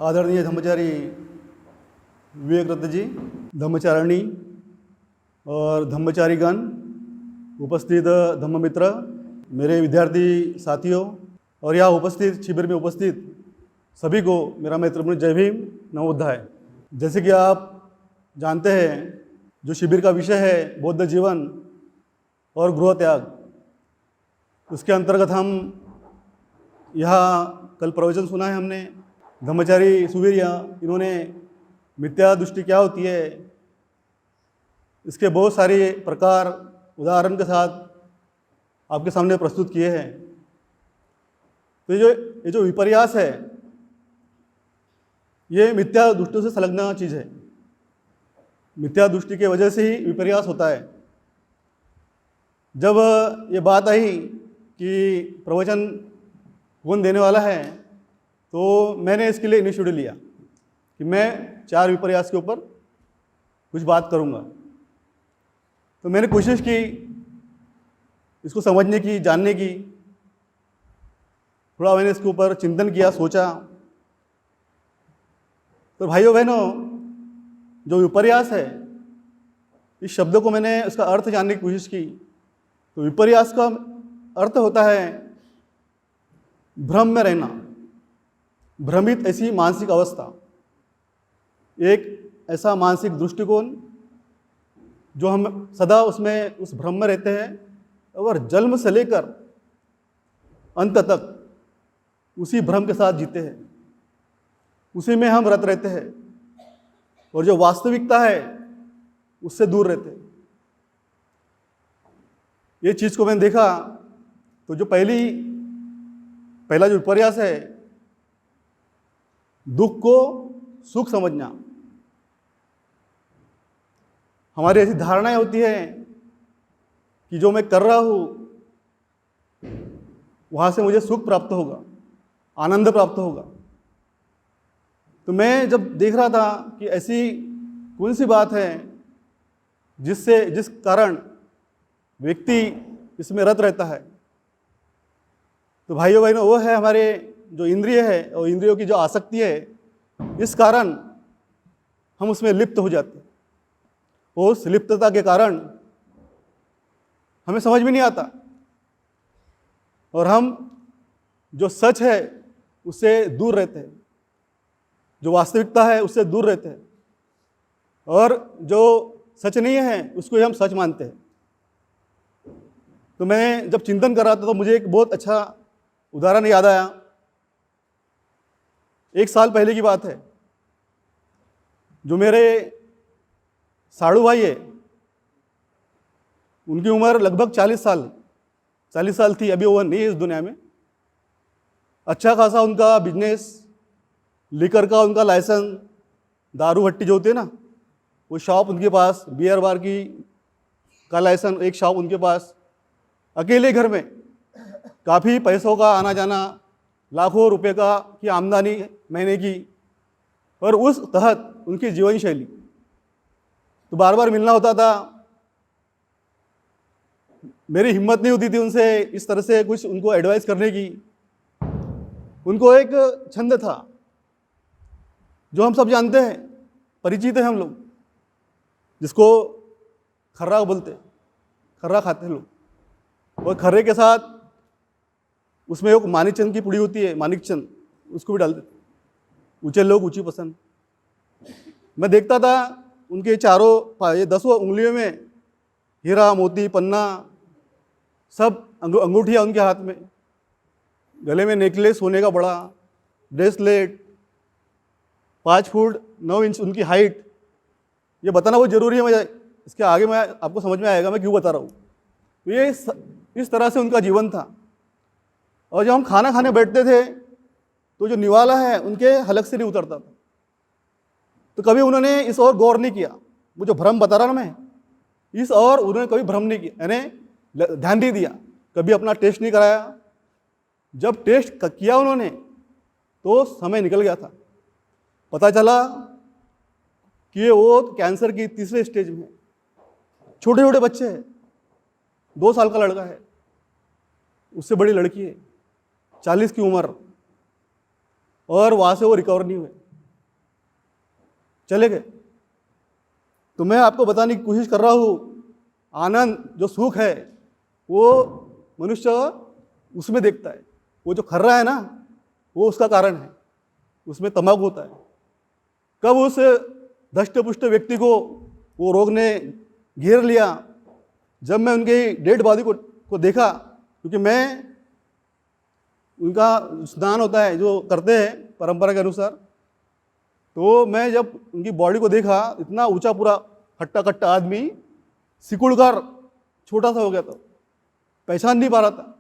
आदरणीय धम्मचारी विवेक रत्न जी, धम्मचारिणी और धम्मचारीगण, उपस्थित धम्ममित्र, मेरे विद्यार्थी साथियों और यहाँ उपस्थित शिविर में उपस्थित सभी को मेरा मैत्रीपूर्ण जय भीम, नमोबुद्धाय। जैसे कि आप जानते हैं, जो शिविर का विषय है बौद्ध जीवन और गृह त्याग, उसके अंतर्गत हम यहाँ कल प्रवचन सुना है हमने। धम्मचारी सुवीर्य, इन्होंने मिथ्या दृष्टि क्या होती है इसके बहुत सारे प्रकार उदाहरण के साथ आपके सामने प्रस्तुत किए हैं। तो ये जो विपर्यास है, ये मिथ्या दृष्टि से संलग्न चीज़ है। मिथ्या दृष्टि के वजह से ही विपर्यास होता है। जब ये बात आई कि प्रवचन कौन देने वाला है, तो मैंने इसके लिए इनिशिएटिव लिया कि मैं 4 विपर्यास के ऊपर कुछ बात करूंगा। तो मैंने कोशिश की इसको समझने की, जानने की, थोड़ा मैंने इसके ऊपर चिंतन किया, सोचा। तो भाइयों बहनों, जो विपर्यास है, इस शब्द को मैंने उसका अर्थ जानने की कोशिश की। तो विपर्यास का अर्थ होता है भ्रम में रहना, भ्रमित ऐसी मानसिक अवस्था, एक ऐसा मानसिक दृष्टिकोण जो हम सदा उसमें उस भ्रम में रहते हैं और जन्म से लेकर अंत तक उसी भ्रम के साथ जीते हैं, उसी में हम रत रहते हैं और जो वास्तविकता है उससे दूर रहते हैं। ये चीज़ को मैंने देखा तो जो पहला जो विपर्यास है, दुख को सुख समझना। हमारी ऐसी धारणाएं होती है कि जो मैं कर रहा हूं वहां से मुझे सुख प्राप्त होगा, आनंद प्राप्त होगा। तो मैं जब देख रहा था कि ऐसी कौन सी बात है जिस कारण व्यक्ति इसमें रत रहता है, तो भाइयों बहनों, वो है हमारे जो इंद्रिय है और इंद्रियों की जो आसक्ति है, इस कारण हम उसमें लिप्त हो जाते हैं। उस लिप्तता के कारण हमें समझ में नहीं आता और हम जो सच है उससे दूर रहते हैं, जो वास्तविकता है उससे दूर रहते हैं, और जो सच नहीं है उसको ही हम सच मानते हैं। तो मैं जब चिंतन कर रहा था तो मुझे एक बहुत अच्छा उदाहरण याद आया। 1 साल पहले की बात है। जो मेरे साड़ू भाई है, उनकी उम्र लगभग 40 साल थी, अभी वो नहीं है इस दुनिया में। अच्छा खासा उनका बिजनेस, लिकर का उनका लाइसेंस, दारू भट्टी जो होती है ना, वो शॉप उनके पास, बियर बार का लाइसेंस, एक शॉप उनके पास, अकेले घर में काफ़ी पैसों का आना जाना, लाखों रुपए की आमदनी महीने की, और उस तहत उनकी जीवन शैली। तो बार बार मिलना होता था, मेरी हिम्मत नहीं होती थी उनसे इस तरह से कुछ उनको एडवाइस करने की। उनको एक छंद था जो हम सब जानते हैं, परिचित है हम लोग, जिसको खर्रा बोलते, खर्रा खाते हैं लोग। और खर्रे के साथ उसमें एक मानिकचंद की पुड़ी होती है, मानिकचंद, उसको भी डालते। ऊंचे लोग ऊंची पसंद। मैं देखता था उनके ये 10 उंगलियों में हीरा मोती पन्ना, सब अंगूठियाँ उनके हाथ में, गले में नेकलेस सोने का बड़ा, ब्रेसलेट, 5 फुट 9 इंच उनकी हाइट। ये बताना बहुत ज़रूरी है, मुझे इसके आगे मैं आपको समझ में आएगा मैं क्यों बता रहा हूँ। तो ये इस तरह से उनका जीवन था। और जब हम खाना खाने बैठते थे तो जो निवाला है उनके हलक से नहीं उतरता था। तो कभी उन्होंने इस और गौर नहीं किया। वो जो भ्रम बता रहा ना मैं, इस और उन्होंने कभी भ्रम नहीं किया, यानी ध्यान नहीं दिया, कभी अपना टेस्ट नहीं कराया। जब टेस्ट किया उन्होंने तो समय निकल गया था। पता चला कि वो कैंसर की 3रे स्टेज में। छोटे छोटे बच्चे हैं, 2 साल का लड़का है, उससे बड़ी लड़की है, 40 की उम्र, और वहाँ से वो रिकवर नहीं हुए। चले गए। तो मैं आपको बताने की कोशिश कर रहा हूँ, आनंद जो सुख है वो मनुष्य उसमें देखता है। वो जो खर रहा है ना, वो उसका कारण है, उसमें तमाकू होता है। कब उस धष्ट पुष्ट व्यक्ति को वो रोग ने घेर लिया, जब मैं उनकी डेड बॉडी को देखा, क्योंकि मैं उनका स्नान होता है जो करते हैं परंपरा के अनुसार, तो मैं जब उनकी बॉडी को देखा, इतना ऊंचा पूरा हट्टा कट्टा आदमी, सिकुड़कर छोटा सा हो गया था, पहचान नहीं पा रहा था।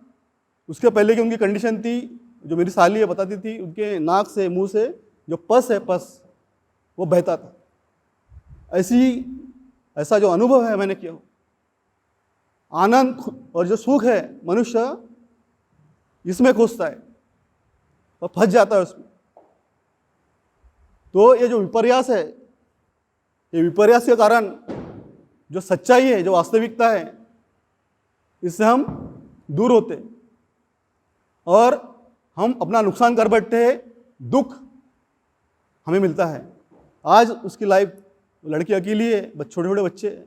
उसके पहले की उनकी कंडीशन थी, जो मेरी साली है बताती थी, उनके नाक से मुंह से जो पस है, पस वो बहता था। ऐसा जो अनुभव है मैंने किया। आनंद और जो सुख है मनुष्य इसमें खोजता है और फंस जाता है उसमें। तो ये जो विपर्यास है, ये विपर्यास के कारण जो सच्चाई है, जो वास्तविकता है, इससे हम दूर होते हैं और हम अपना नुकसान कर बैठते हैं। दुख हमें मिलता है। आज उसकी लाइफ, लड़की अकेली है, छोटे छोटे बच्चे हैं,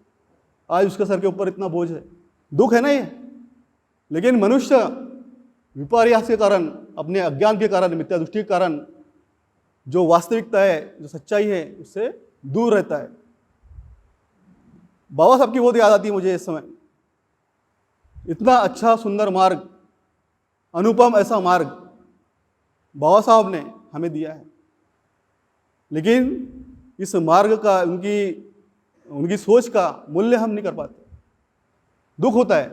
आज उसके सर के ऊपर इतना बोझ है, दुख है ना ये। लेकिन मनुष्य विपर्यास के कारण, अपने अज्ञान के कारण, मिथ्या दृष्टि के कारण जो वास्तविकता है, जो सच्चाई है, उससे दूर रहता है। बाबा साहब की बहुत याद आती है मुझे इस समय। इतना अच्छा सुंदर मार्ग, अनुपम ऐसा मार्ग बाबा साहब ने हमें दिया है, लेकिन इस मार्ग का, उनकी सोच का मूल्य हम नहीं कर पाते। दुख होता है।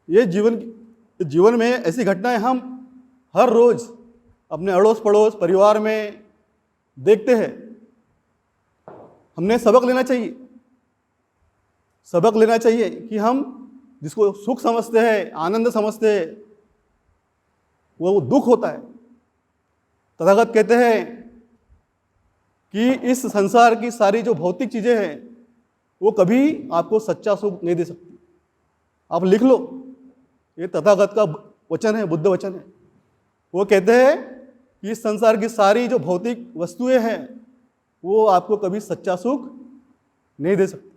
ये जीवन में ऐसी घटनाएं हम हर रोज अपने अड़ोस पड़ोस परिवार में देखते हैं। हमने सबक लेना चाहिए कि हम जिसको सुख समझते हैं, आनंद समझते हैं, वो दुख होता है। तथागत कहते हैं कि इस संसार की सारी जो भौतिक चीजें हैं वो कभी आपको सच्चा सुख नहीं दे सकती। आप लिख लो, ये तथागत का वचन है, बुद्ध वचन है। वो कहते हैं कि इस संसार की सारी जो भौतिक वस्तुएं हैं वो आपको कभी सच्चा सुख नहीं दे सकती।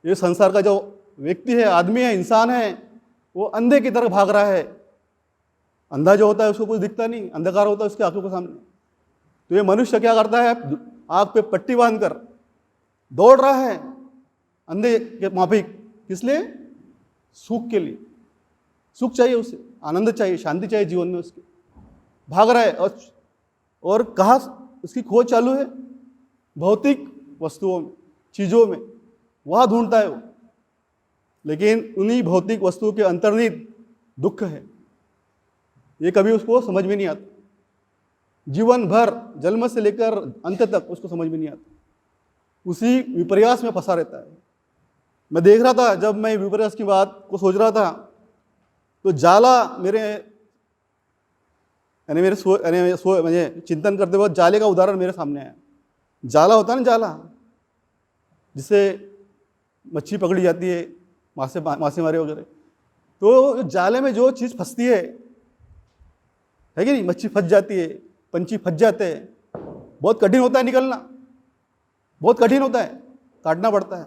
ये संसार का जो व्यक्ति है, आदमी है, इंसान है, वो अंधे की तरफ भाग रहा है। अंधा जो होता है उसको कुछ दिखता नहीं, अंधकार होता है उसकी आंखों के सामने। तो ये मनुष्य क्या करता है, आंख पे पट्टी बांधकर दौड़ रहा है अंधे के माफिक। किस लिए? सुख के लिए। सुख चाहिए उसे, आनंद चाहिए, शांति चाहिए जीवन में उसके, भाग रहा है। और कहाँ उसकी खोज चालू है? भौतिक वस्तुओं में, चीजों में, वहां ढूंढता है वो। लेकिन उन्हीं भौतिक वस्तुओं के अंतर्निहित दुख है, ये कभी उसको समझ में नहीं आता। जीवन भर जन्म से लेकर अंत तक उसको समझ में नहीं आता, उसी विपर्यास में फंसा रहता है। मैं देख रहा था, जब मैं विपर्यास की बात को सोच रहा था, तो जाला मुझे चिंतन करते वक्त जाले का उदाहरण मेरे सामने आया। जाला होता है ना, जाला जिससे मच्छी पकड़ी जाती है, मासेमारी वगैरह। तो जाले में जो चीज़ फंसती है कि नहीं, मच्छी फंस जाती है, पंछी फंस जाते हैं, बहुत कठिन होता है निकलना, बहुत कठिन होता है, काटना पड़ता है।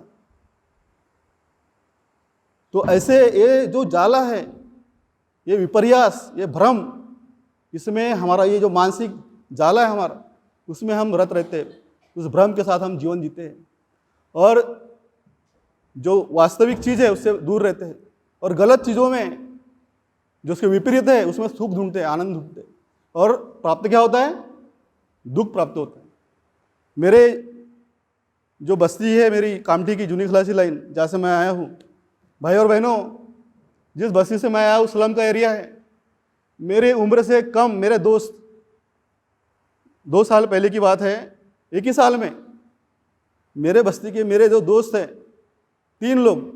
तो ऐसे ये जो जाला है, ये विपर्यास, ये भ्रम, इसमें हमारा ये जो मानसिक जाला है हमारा, उसमें हम रत रहते हैं, उस भ्रम के साथ हम जीवन जीते हैं और जो वास्तविक चीज़ है उससे दूर रहते हैं। और गलत चीज़ों में जो उसके विपरीत है उसमें सुख ढूंढते हैं, आनंद ढूंढते हैं, और प्राप्त क्या होता है? दुख प्राप्त होता है। मेरे जो बस्ती है, मेरी कामठी की जूनी खलासी लाइन, जहाँ से मैं आया हूँ, भाई और बहनों, जिस बस्ती से मैं आया हूँ स्लम का एरिया है। मेरे उम्र से कम मेरे दोस्त, 2 साल पहले की बात है, एक ही साल में मेरे बस्ती के मेरे जो दोस्त हैं 3 लोग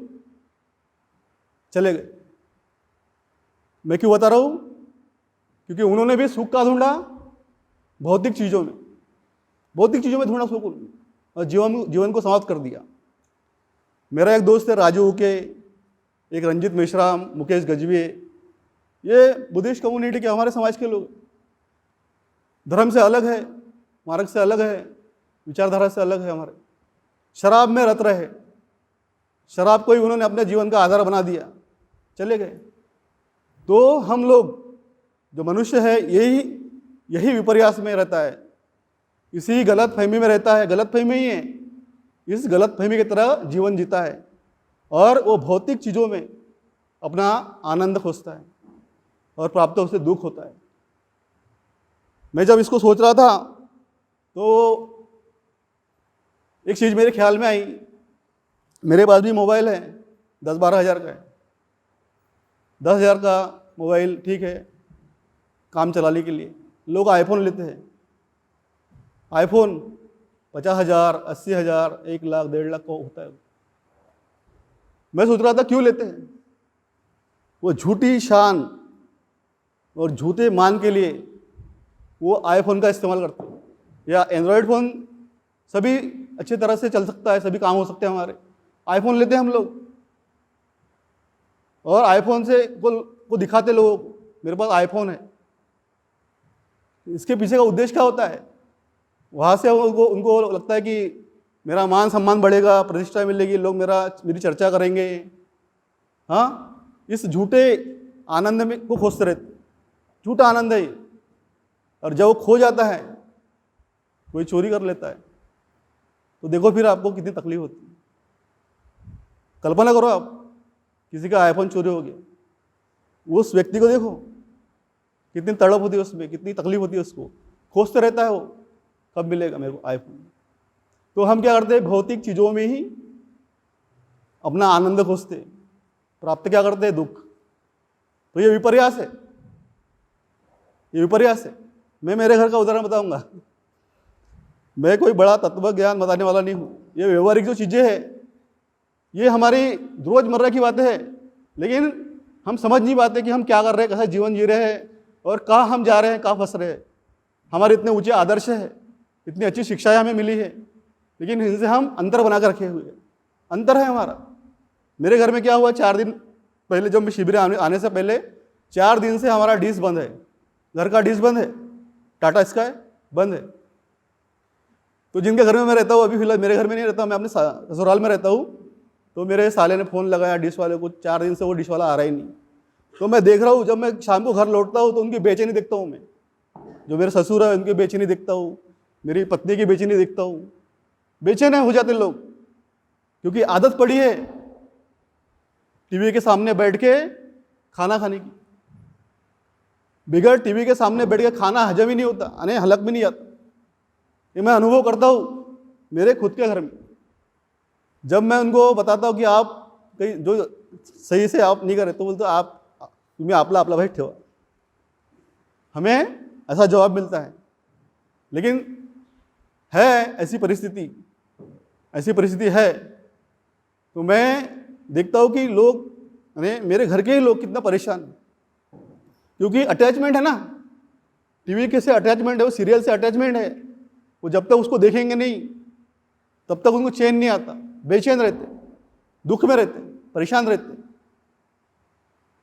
चले गए। मैं क्यों बता रहा हूँ? क्योंकि उन्होंने भी सुख का ढूंढा भौतिक चीज़ों में, ढूंढा सुख और जीवन को समाप्त कर दिया। मेरा एक दोस्त है राजू के, एक रंजित मेश्राम, मुकेश गजबी, ये बुद्धिस्ट कम्युनिटी के, हमारे समाज के लोग, धर्म से अलग है, मार्ग से अलग है, विचारधारा से अलग है हमारे। शराब में रत रहे, शराब को ही उन्होंने अपने जीवन का आधार बना दिया, चले गए। तो हम लोग जो मनुष्य है यही विपर्यास में रहता है, इसी गलत फहमी में रहता है। गलत फहमी ही है, इस गलत फहमी की तरह जीवन जीता है और वो भौतिक चीज़ों में अपना आनंद खोजता है और प्राप्त उससे दुख होता है। मैं जब इसको सोच रहा था तो एक चीज़ मेरे ख्याल में आई। मेरे पास भी मोबाइल है, 10-12 हज़ार का है। 10,000 का मोबाइल ठीक है काम चलाने के लिए। लोग आईफोन लेते हैं, आईफोन 50,000, 80,000, 1 लाख, 1.5 लाख का होता है। मैं सोच रहा था क्यों लेते हैं। वो झूठी शान और झूठे मान के लिए वो आईफोन का इस्तेमाल करते हैं, या एंड्रॉयड फ़ोन सभी अच्छी तरह से चल सकता है, सभी काम हो सकते हैं हमारे। आईफोन लेते हैं हम लोग और आईफोन से को दिखाते लोगों को मेरे पास आईफोन है। इसके पीछे का उद्देश्य क्या होता है? वहाँ से उनको लगता है कि मेरा मान सम्मान बढ़ेगा, प्रतिष्ठा मिलेगी, लोग मेरी चर्चा करेंगे। हाँ, इस झूठे आनंद में को खोजते रहते। झूठा आनंद है ये। और जब वो खो जाता है, कोई चोरी कर लेता है, तो देखो फिर आपको कितनी तकलीफ होती है। कल्पना करो आप, किसी का आईफोन चोरी हो गया, उस व्यक्ति को देखो कितनी तड़प होती है उसमें, कितनी तकलीफ होती है उसको। खोजते रहता है वो, कब मिलेगा मेरे को आईफोन। तो हम क्या करते हैं, भौतिक चीज़ों में ही अपना आनंद खोजते, प्राप्त क्या करते हैं, दुख। तो ये विपर्यास है, ये विपर्यास है। मैं मेरे घर का उदाहरण बताऊंगा। मैं कोई बड़ा तत्व ज्ञान बताने वाला नहीं हूँ। ये व्यवहारिक जो चीज़ें हैं ये हमारी रोजमर्रा की बातें हैं, लेकिन हम समझ नहीं पाते कि हम क्या कर रहे हैं, कैसा जीवन जी रहे हैं और कहाँ हम जा रहे हैं, कहाँ फंस रहे हैं। हमारे इतने ऊंचे आदर्श है, इतनी अच्छी शिक्षाएं हमें मिली है, लेकिन इनसे हम अंतर बना कर रखे हुए हैं। अंतर है हमारा। मेरे घर में क्या हुआ, 4 दिन पहले जब मैं शिविर आने से पहले 4 दिन से हमारा डिश बंद है, घर का डिश बंद है, टाटा स्काई बंद है। तो जिनके घर में मैं रहता हूँ, अभी फिलहाल मेरे घर में नहीं रहता, मैं अपने ससुराल में रहता हूँ, तो मेरे साले ने फ़ोन लगाया डिश वाले को, 4 दिन से वो डिश वाला आ रहा ही नहीं। तो मैं देख रहा हूँ, जब मैं शाम को घर लौटता हूँ तो उनकी बेचैनी देखता हूँ। मैं जो मेरे ससुर है उनकी बेचैनी देखता हूँ, मेरी पत्नी की बेचैनी देखता हूँ। बेचैन हो जाते लोग, क्योंकि आदत पड़ी है टीवी के सामने बैठ के खाना खाने की। बिगड़ टीवी के सामने बैठ के खाना हजम ही नहीं होता, यानी हलक भी नहीं आता। ये मैं अनुभव करता हूँ मेरे खुद के घर में। जब मैं उनको बताता हूँ कि आप कहीं जो सही से आप नहीं करे, तो बोलते आप तुम्हें आपला भाई ठेवा। हमें ऐसा जवाब मिलता है। लेकिन है ऐसी परिस्थिति है, तो मैं देखता हूँ कि लोग, यानी मेरे घर के ही लोग कितना परेशान हैं, क्योंकि अटैचमेंट है ना। टीवी के से अटैचमेंट है, वो सीरियल से अटैचमेंट है। वो जब तक उसको देखेंगे नहीं तब तक उनको चैन नहीं आता, बेचैन रहते, दुख में रहते, परेशान रहते।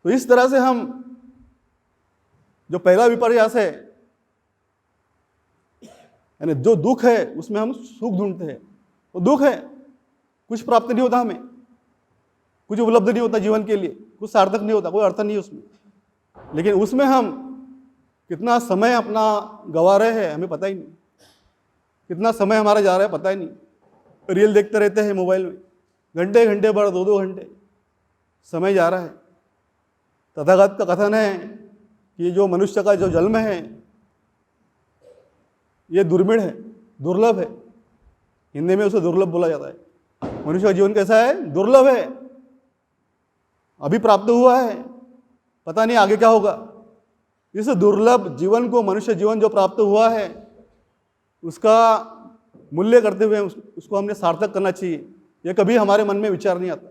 तो इस तरह से हम, जो पहला विपर्यास है, यानी जो दुख है उसमें हम सुख ढूंढते हैं। वो दुख है, कुछ प्राप्त नहीं होता, हमें कुछ उपलब्ध नहीं होता जीवन के लिए, कुछ सार्थक नहीं होता, कोई अर्थ नहीं है उसमें। लेकिन उसमें हम कितना समय अपना गंवा रहे हैं हमें पता ही नहीं, कितना समय हमारा जा रहा है पता ही नहीं। रील देखते रहते हैं मोबाइल में, घंटे घंटे भर, 2-2 घंटे समय जा रहा है। तथागत का कथन है कि जो मनुष्य का जो जन्म है ये दुर्मिळ है, दुर्लभ है। हिंदी में उसे दुर्लभ बोला जाता है। मनुष्य का जीवन कैसा है, दुर्लभ है, अभी प्राप्त हुआ है, पता नहीं आगे क्या होगा। इस दुर्लभ जीवन को, मनुष्य जीवन जो प्राप्त हुआ है, उसका मूल्य करते हुए उसको हमने सार्थक करना चाहिए। यह कभी हमारे मन में विचार नहीं आता।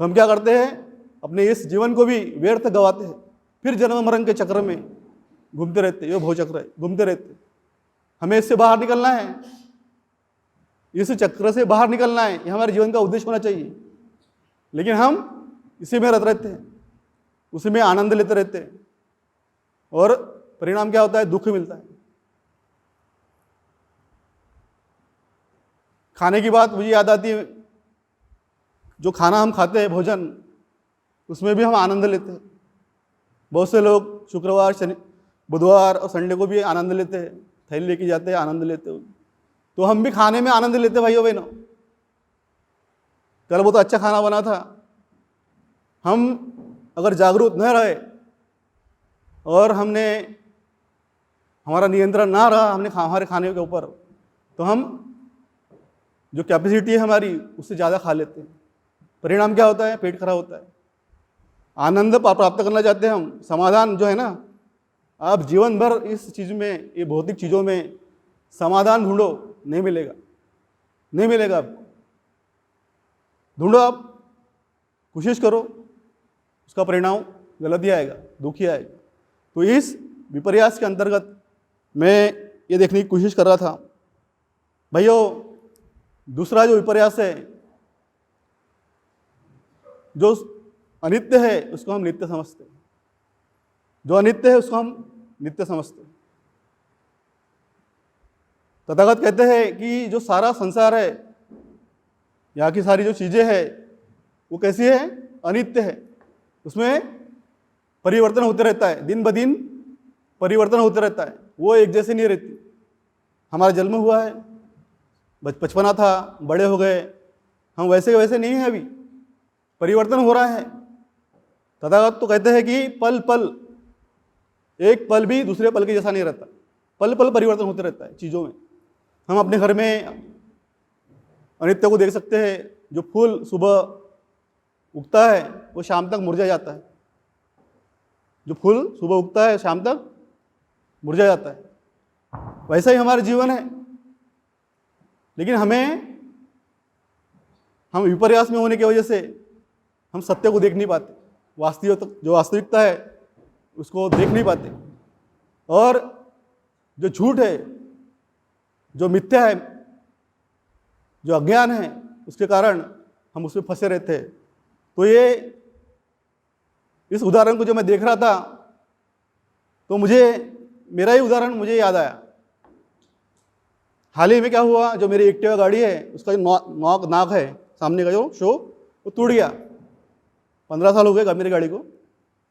तो हम क्या करते हैं, अपने इस जीवन को भी व्यर्थ गवाते हैं, फिर जन्म मरण के चक्र में घूमते रहते। ये भवचक्र है, घूमते रहते। हमें इससे बाहर निकलना है, इस चक्र से बाहर निकलना है, ये हमारे जीवन का उद्देश्य होना चाहिए। लेकिन हम इसी में रत रहते हैं, उसी में आनंद लेते रहते हैं, और परिणाम क्या होता है, दुख मिलता है। खाने की बात मुझे याद आती है, जो खाना हम खाते हैं भोजन, उसमें भी हम आनंद लेते हैं। बहुत से लोग शुक्रवार, शनि, बुधवार और संडे को भी आनंद लेते हैं, थैली लेके जाते हैं, आनंद लेते हैं। तो हम भी खाने में आनंद लेते हैं भाइयों बहनों। कल वो तो अच्छा खाना बना था। हम अगर जागरूक न रहे और हमारा नियंत्रण ना रहा हमारे खाने के ऊपर, तो हम जो कैपेसिटी है हमारी उससे ज़्यादा खा लेते हैं। परिणाम क्या होता है? पेट खराब होता है। आनंद प्राप्त करना चाहते हैं हम, समाधान जो है ना, आप जीवन भर इस चीज़ में, ये भौतिक चीज़ों में समाधान ढूंढो, नहीं मिलेगा, नहीं मिलेगा। आपको ढूंढो, आप कोशिश करो, उसका परिणाम गलत ही आएगा, दुख ही आएगा। तो इस विपर्यास के अंतर्गत मैं ये देखने की कोशिश कर रहा था भाइयों, दूसरा जो विपर्यास है, जो अनित्य है उसको हम नित्य समझते हैं, जो अनित्य है उसको हम नित्य समझते हैं। तथागत कहते हैं कि जो सारा संसार है, यहाँ की सारी जो चीजें हैं, वो कैसी है? अनित्य है। उसमें परिवर्तन होते रहता है, दिन ब दिन परिवर्तन होते रहता है, वो एक जैसे नहीं रहती। हमारा जन्म हुआ है, बचपना था, बड़े हो गए, हम वैसे के वैसे नहीं हैं, अभी परिवर्तन हो रहा है। तथागत तो कहते हैं कि पल पल, एक पल भी दूसरे पल के जैसा नहीं रहता, पल पल परिवर्तन होते रहता है चीज़ों में। हम अपने घर में अनित्य को देख सकते हैं। जो फूल सुबह उगता है वो शाम तक मुरझा जाता है, जो फूल सुबह उगता है शाम तक मुरझा जाता है। वैसा ही हमारा जीवन है। लेकिन हम विपर्यास में होने की वजह से हम सत्य को देख नहीं पाते, जो वास्तविकता है उसको देख नहीं पाते, और जो झूठ है, जो मिथ्या है, जो अज्ञान है, उसके कारण हम उसमें फंसे रहते हैं। तो इस उदाहरण को जो मैं देख रहा था, तो मेरा ही उदाहरण मुझे याद आया। हाल ही में क्या हुआ, जो मेरी एक्टिवा गाड़ी है उसका जो नाक है सामने का जो शो, वो टूट गया। 15 साल हो गए मेरी गाड़ी को,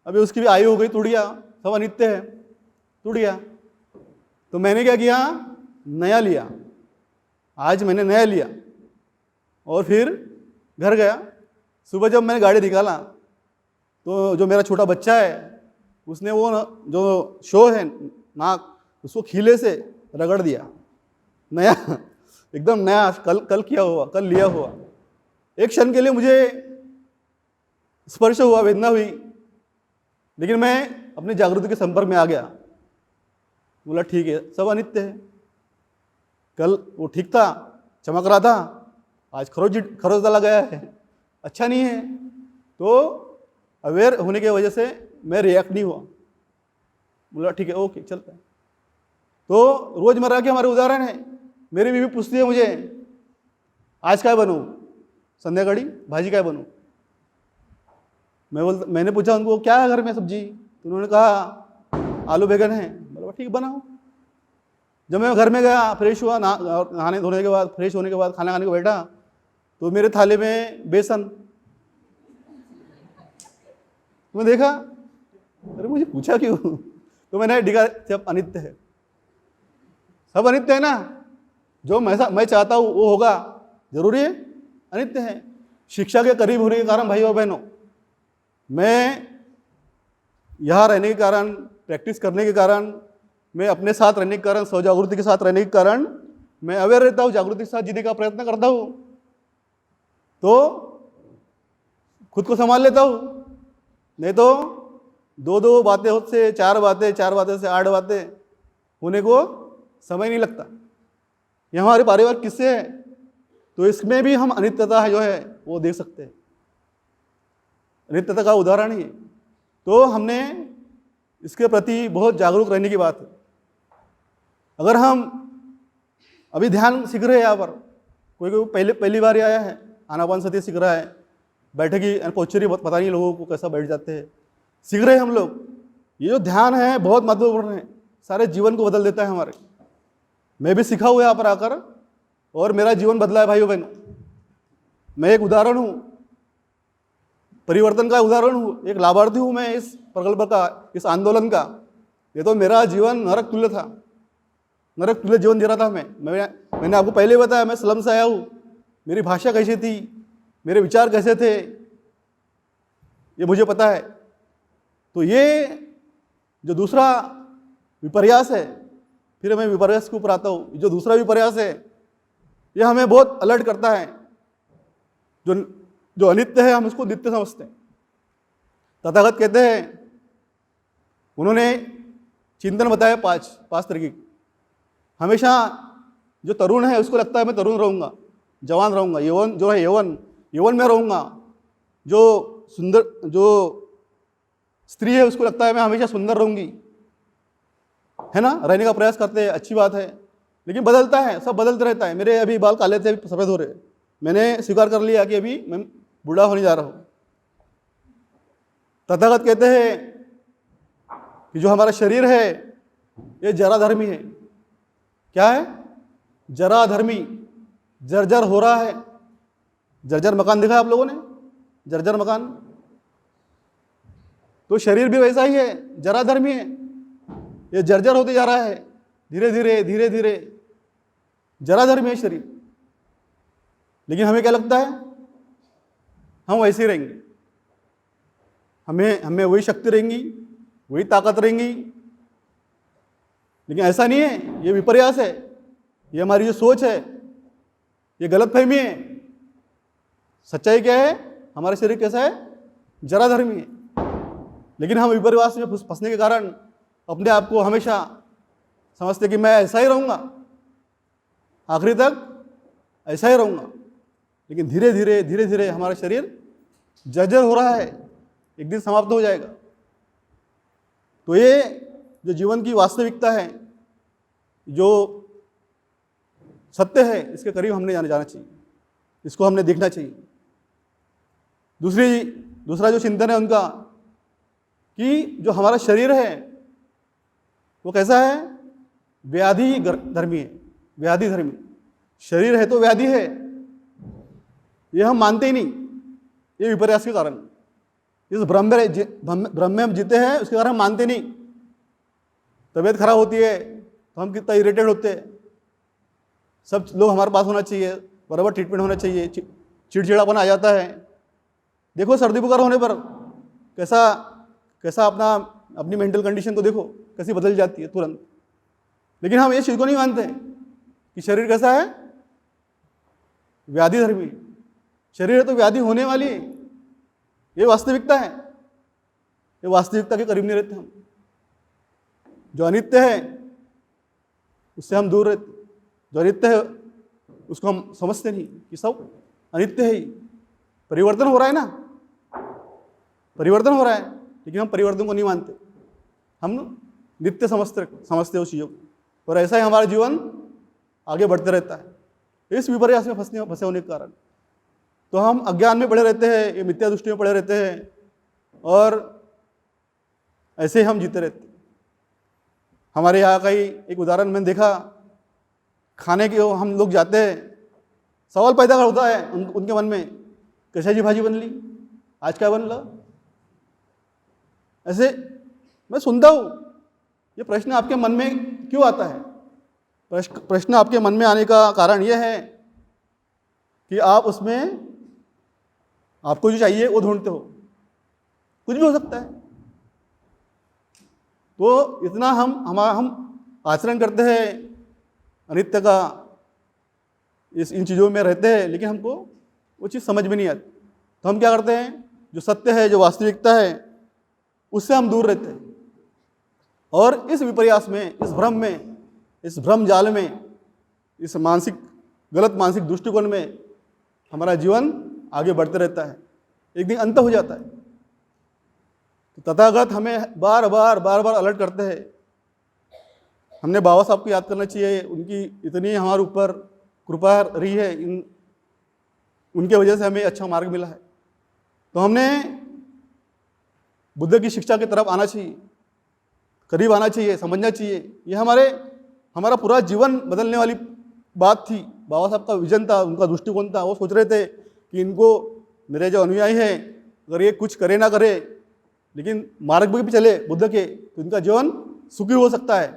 अभी उसकी भी आयु हो गई, टूट गया, सब अनित्य है, टूट गया। तो मैंने क्या किया, नया लिया। आज मैंने नया लिया और फिर घर गया। सुबह जब मैंने गाड़ी निकाला तो जो मेरा छोटा बच्चा है उसने वो जो शो है नाक, उसको खीले से रगड़ दिया। नया, एकदम नया, कल लिया हुआ। एक क्षण के लिए मुझे स्पर्श हुआ, वेदना हुई, लेकिन मैं अपनी जागृति के संपर्क में आ गया। बोला ठीक है, सब अनित्य है। कल वो ठीक था, चमक रहा था, आज खरोच डाला गया है, अच्छा नहीं है। तो अवेयर होने की वजह से मैं रिएक्ट नहीं हुआ। बोला ठीक है, ओके, चलता है। तो रोजमर्रा के हमारे उदाहरण है। मेरी बीवी पूछती है मुझे, आज क्या बनूं, संध्याकाळी भाजी क्या बनूं। मैंने पूछा उनको क्या है घर में सब्जी, तो उन्होंने कहा आलू बैगन है। बोला ठीक, बनाओ। जब मैं घर में गया, फ्रेश हुआ, नहाने धोने के बाद, फ्रेश होने के बाद खाना खाने को बैठा, तो मेरे थाली में बेसन। मैं देखा, अरे मुझे पूछा क्यों? तो मैंने देखा सब अनित्य है, सब अनित्य है ना। जो मैं चाहता हूँ वो होगा, जरूरी है, अनित्य है। शिक्षा के करीब होने के कारण भाइयों और बहनों, मैं यहाँ रहने के कारण, प्रैक्टिस करने के कारण, मैं अपने साथ रहने के कारण, स्वजागृति के साथ रहने के कारण मैं अवेयर रहता हूँ, जागृति के साथ जीने का प्रयत्न करता हूँ, तो खुद को संभाल लेता हूँ। नहीं तो दो बातें होते, चार बातें से 8 बातें होने को समय नहीं लगता। ये हमारे पारिवारिक किस्से हैं, तो इसमें भी हम अनित्यता जो है वो देख सकते हैं। अनित्यता का उदाहरण ही। तो हमने इसके प्रति बहुत जागरूक रहने की बात है। अगर हम अभी ध्यान सीख रहे हैं, यहाँ पर कोई पहली बार आया है, आनापानसति सीख रहा है, बैठकी पोस्चर पता नहीं लोगों को कैसा बैठ जाते हैं, सीख रहे हैं हम लोग। ये जो ध्यान है बहुत महत्वपूर्ण है, सारे जीवन को बदल देता है हमारे। मैं भी सीखा हुआ यहाँ पर आकर, और मेरा जीवन बदला है भाइयों बहनों। मैं एक उदाहरण हूँ, परिवर्तन का उदाहरण हूँ, एक लाभार्थी हूँ मैं इस प्रकल्प का, इस आंदोलन का। ये तो मेरा जीवन नरक तुल्य था, नरक तुल्य जीवन जी रहा था मैंने आपको पहले बताया, मैं स्लम से आया हूँ। मेरी भाषा कैसी थी, मेरे विचार कैसे थे, ये मुझे पता है। तो ये जो दूसरा विपर्यास है, फिर मैं विपर्यास के ऊपर आता हूँ। जो दूसरा विपर्यास है यह हमें बहुत अलर्ट करता है। जो अनित्य है हम उसको नित्य समझते हैं। तथागत कहते हैं, उन्होंने चिंतन बताया पांच तरीके के। हमेशा जो तरुण है उसको लगता है मैं तरुण रहूँगा, जवान रहूँगा, यौवन जो है यौवन में रहूँगा। जो सुंदर, जो स्त्री है उसको लगता है मैं हमेशा सुंदर रहूँगी, है ना, रहने का प्रयास करते हैं, अच्छी बात है। लेकिन बदलता है, सब बदलते रहता है। मेरे अभी बाल काले थे, अभी सफ़ेद हो रहे। मैंने स्वीकार कर लिया कि अभी मैं बूढ़ा होने जा रहा हूँ। तथागत कहते हैं कि जो हमारा शरीर है ये जराधर्मी है। क्या है? जराधर्मी, जर्जर हो रहा है। जर्जर मकान देखा आप लोगों ने? जर्जर मकान, तो शरीर भी वैसा ही है, जराधर्मी है। ये जर्जर होते जा रहा है, धीरे धीरे धीरे धीरे जराधर्मी है शरीर। लेकिन हमें क्या लगता है? हम वैसे ही रहेंगे, हमें वही शक्ति रहेंगी, वही ताकत रहेंगी। लेकिन ऐसा नहीं है, ये विपर्यास है, ये हमारी जो सोच है, ये गलतफहमी है। सच्चाई क्या है? हमारा शरीर कैसा है? जराधर्मी है। लेकिन हम विपर्यास में फंसने के कारण अपने आप को हमेशा समझते कि मैं ऐसा ही रहूँगा, आखिरी तक ऐसा ही रहूँगा। लेकिन धीरे धीरे धीरे धीरे हमारा शरीर जर्जर हो रहा है, एक दिन समाप्त हो जाएगा। तो ये जो जीवन की वास्तविकता है, जो सत्य है, इसके करीब हमने जाना चाहिए, इसको हमने देखना चाहिए। दूसरा जो चिंतन है उनका कि जो हमारा शरीर है वो कैसा है? व्याधि धर्मी है, व्याधि धर्मी शरीर है। तो व्याधि है, ये हम मानते ही नहीं। ये विपर्यास के कारण, इस भ्रम में हम जीते हैं, उसके कारण हम मानते नहीं। तबीयत खराब होती है तो हम कितना इरिटेट होते हैं। सब लोग हमारे पास होना चाहिए, बराबर ट्रीटमेंट होना चाहिए, चिड़चिड़ापन आ जाता है। देखो सर्दी बुखार होने पर कैसा अपनी मेंटल कंडीशन को देखो कैसी बदल जाती है तुरंत। लेकिन हम ये चीज़ को नहीं मानते कि शरीर कैसा है? व्याधि धर्मी। शरीर है तो व्याधि होने वाली है, ये वास्तविकता है। ये वास्तविकता के करीब नहीं रहते हम। जो अनित्य है उससे हम दूर रहते। जो अनित्य है उसको हम समझते नहीं कि सब अनित्य है ही। परिवर्तन हो रहा है ना, परिवर्तन हो रहा है, लेकिन हम परिवर्तन को नहीं मानते, हम नित्य समझते उस चीज़ों को। और ऐसा ही हमारा जीवन आगे बढ़ते रहता है इस विपर्यास में फंसे होने के कारण। तो हम अज्ञान में पड़े रहते हैं, ये मिथ्या दृष्टि में पड़े रहते हैं, और ऐसे ही हम जीते रहते हैं। हमारे यहाँ का ही एक उदाहरण मैंने देखा, खाने के हम लोग जाते हैं, सवाल पैदा होता है उनके मन में, कशाची भाजी बनली, आज क्या बनला? ऐसे मैं सुनता हूँ। ये प्रश्न आपके मन में क्यों आता है? प्रश्न आपके मन में आने का कारण यह है कि आप उसमें आपको जो चाहिए वो ढूंढते हो। कुछ भी हो सकता है। तो इतना हम आचरण करते हैं अनित्य का, इन चीज़ों में रहते हैं, लेकिन हमको वो चीज़ समझ में नहीं आती। तो हम क्या करते हैं? जो सत्य है, जो वास्तविकता है, उससे हम दूर रहते हैं। और इस विपर्यास में, इस भ्रम में, इस भ्रम जाल में, इस गलत मानसिक दृष्टिकोण में हमारा जीवन आगे बढ़ते रहता है, एक दिन अंत हो जाता है। तो तथागत हमें बार बार अलर्ट करते हैं। हमने बाबा साहब को याद करना चाहिए, उनकी इतनी हमारे ऊपर कृपा रही है, उनके वजह से हमें अच्छा मार्ग मिला है। तो हमने बुद्ध की शिक्षा की तरफ आना चाहिए, करीब आना चाहिए, समझना चाहिए। ये हमारा पूरा जीवन बदलने वाली बात थी, बाबा साहब का विजन था, उनका दृष्टिकोण था। वो सोच रहे थे कि इनको, मेरे जो अनुयायी हैं, अगर ये कुछ करे ना करे लेकिन मार्ग पे भी चले बुद्ध के, तो इनका जीवन सुखी हो सकता है,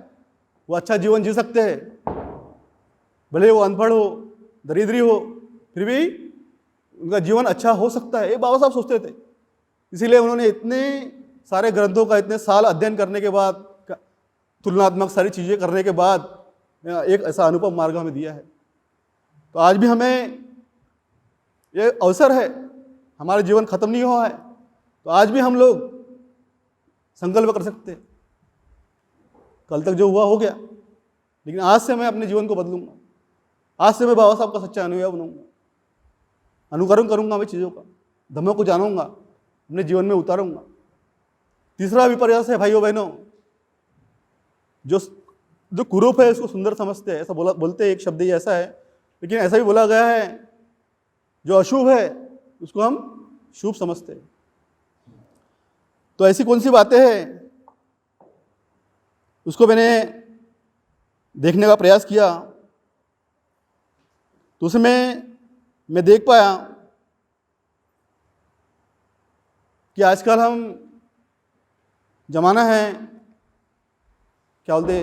वो अच्छा जीवन जी सकते हैं। भले वो अनपढ़ हो, दरिद्री हो, फिर भी उनका जीवन अच्छा हो सकता है, ये बाबा साहब सोचते थे। इसीलिए उन्होंने इतने सारे ग्रंथों का इतने साल अध्ययन करने के बाद, तुलनात्मक सारी चीज़ें करने के बाद एक ऐसा अनुपम मार्ग हमें दिया है। तो आज भी हमें ये अवसर है, हमारा जीवन खत्म नहीं हुआ है, तो आज भी हम लोग संकल्प कर सकते हैं। कल तक जो हुआ हो गया, लेकिन आज से मैं अपने जीवन को बदलूंगा, आज से मैं बाबा साहब का सच्चा अनुयायी बनूंगा, अनुकरण करूंगा मैं चीज़ों का, धर्मों को जानूंगा, अपने जीवन में उतारूंगा। तीसरा विपर्यास है भाइयों बहनों, जो कुरूप है उसको सुंदर समझते हैं, ऐसा बोलते हैं, एक शब्द ही ऐसा है, लेकिन ऐसा भी बोला गया है जो अशुभ है उसको हम शुभ समझते हैं। तो ऐसी कौन सी बातें हैं, उसको मैंने देखने का प्रयास किया, तो उसमें मैं देख पाया कि आजकल हम जमाना है क्या बोलते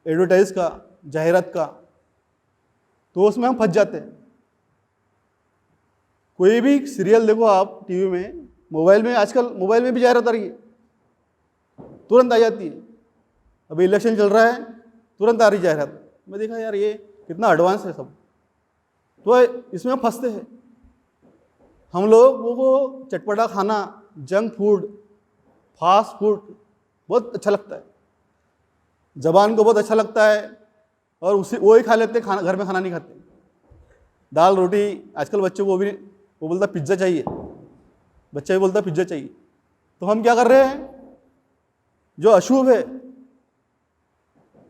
एडवर्टाइज का, जाहिरात का, तो उसमें हम फंस जाते हैं। कोई भी सीरियल देखो आप टीवी में, मोबाइल में, आजकल मोबाइल में भी जाहिरात आ रही है, तुरंत आ जाती है। अभी इलेक्शन चल रहा है, तुरंत आ रही जाहिरात। मैं देखा यार ये कितना एडवांस है सब, तो इसमें हम फंसते हैं। हम लोगों को चटपटा खाना, जंक फूड, फास्ट फूड बहुत अच्छा लगता है, जबान को बहुत अच्छा लगता है, और उसी वो ही खा लेते हैं, खाना घर में खाना नहीं खाते। दाल रोटी, आजकल बच्चों को भी वो बोलता पिज्ज़ा चाहिए, बच्चा भी बोलता पिज्ज़ा चाहिए। तो हम क्या कर रहे हैं, जो अशुभ है,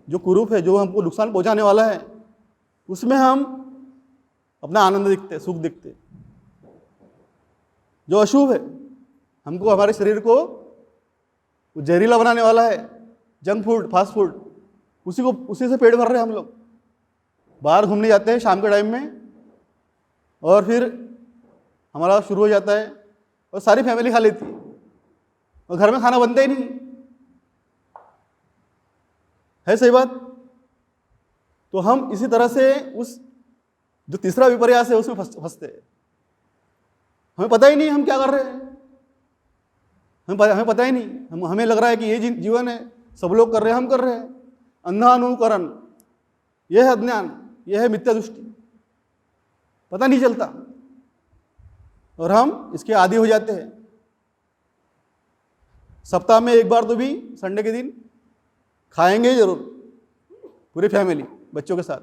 जो कुरूप है, जो हमको नुकसान पहुंचाने वाला है, उसमें हम अपना आनंद दिखते, सुख दिखते। जो अशुभ है, हमको हमारे शरीर को जहरीला बनाने वाला है, जंक फूड, फास्ट फूड, उसी से पेट भर रहे हैं हम लोग। बाहर घूमने जाते हैं शाम के टाइम में, और फिर हमारा शुरू हो जाता है, और सारी फैमिली खा लेती है, और घर में खाना बनता ही नहीं है। सही बात। तो हम इसी तरह से उस जो तीसरा विपर्यास है उसमें फंसते हैं। हमें पता ही नहीं हम क्या कर रहे हैं, हमें पता ही नहीं। हमें लग रहा है कि ये जीवन है, सब लोग कर रहे हैं, हम कर रहे हैं। अंधानुकरण, यह है अज्ञान, यह है मिथ्या दृष्टि, पता नहीं चलता, और हम इसके आदी हो जाते हैं। सप्ताह में एक बार तो भी संडे के दिन खाएंगे जरूर, पूरी फैमिली बच्चों के साथ।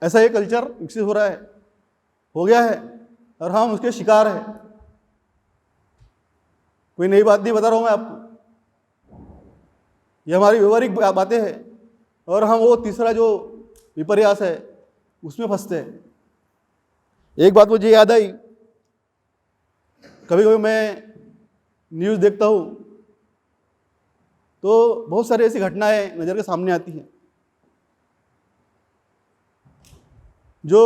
ऐसा ये कल्चर विकसित हो रहा है, हो गया है, और हम उसके शिकार हैं। कोई नई बात नहीं बता रहा हूं मैं आपको, ये हमारी व्यवहारिक बातें हैं, और हम वो तीसरा जो विपर्यास है उसमें फंसते हैं। एक बात मुझे याद आई, कभी कभी मैं न्यूज़ देखता हूँ तो बहुत सारी ऐसी घटनाएं नज़र के सामने आती हैं जो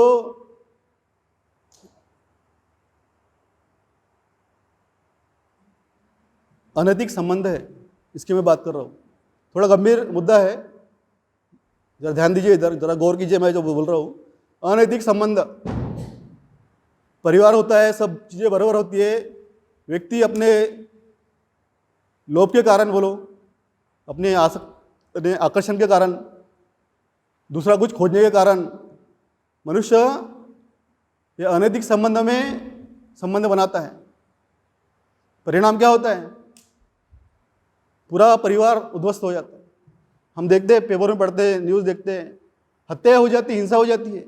अनैतिक संबंध है, इसकी मैं बात कर रहा हूँ। थोड़ा गंभीर मुद्दा है, जरा ध्यान दीजिए इधर, जरा गौर कीजिए मैं जो बोल रहा हूँ। अनैतिक संबंध, परिवार होता है, सब चीज़ें बराबर होती है, व्यक्ति अपने लोभ के कारण बोलो, अपने आकर्षण के कारण, दूसरा कुछ खोजने के कारण मनुष्य ये अनैतिक संबंध में संबंध बनाता है। परिणाम क्या होता है, पूरा परिवार उद्ध्वस्त हो जाता है। हम देखते हैं, पेपर में पढ़ते हैं, न्यूज़ देखते हैं, हत्या हो जाती है, हिंसा हो जाती है,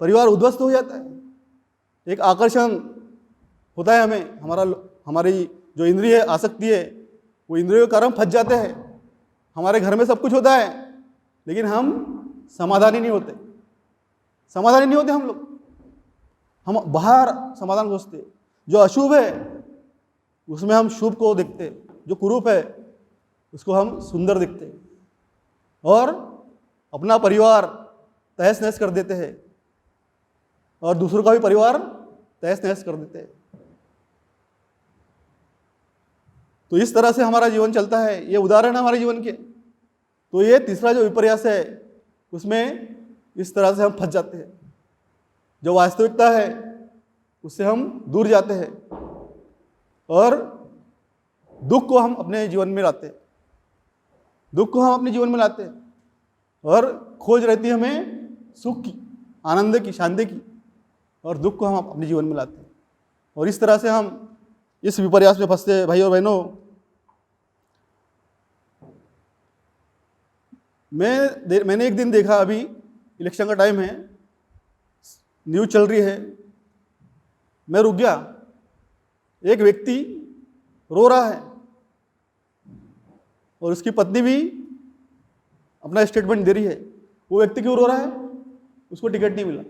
परिवार उद्ध्वस्त हो जाता है। एक आकर्षण होता है हमें, हमारी जो इंद्रिय आसक्ति है, वो इंद्रियों के कारण फंस जाते हैं। हमारे घर में सब कुछ होता है, लेकिन हम समाधानी नहीं होते, समाधानी नहीं होते हम लोग। हम बाहर समाधान खोजते हैं। जो अशुभ है उसमें हम शुभ को देखते हैं, जो कुरूप है उसको हम सुंदर देखते हैं। और अपना परिवार तहस नहस कर देते हैं और दूसरों का भी परिवार तहस नहस कर देते हैं। तो इस तरह से हमारा जीवन चलता है, ये उदाहरण है हमारे जीवन के। तो ये तीसरा जो विपर्यास है उसमें इस तरह से हम फंस जाते हैं। जो वास्तविकता है उससे हम दूर जाते हैं और दुख को हम अपने जीवन में लाते हैं, दुख को हम अपने जीवन में लाते हैं और खोज रहती है हमें सुख की, आनंद की, शांति की, और दुख को हम अपने जीवन में लाते हैं। और इस तरह से हम इस विपर्यास में फंसते हैं। भाई और बहनों, मैंने एक दिन देखा, अभी इलेक्शन का टाइम है, न्यूज़ चल रही है, मैं रुक गया। एक व्यक्ति रो रहा है और उसकी पत्नी भी अपना स्टेटमेंट दे रही है। वो व्यक्ति क्यों रो रहा है? उसको टिकट नहीं मिला,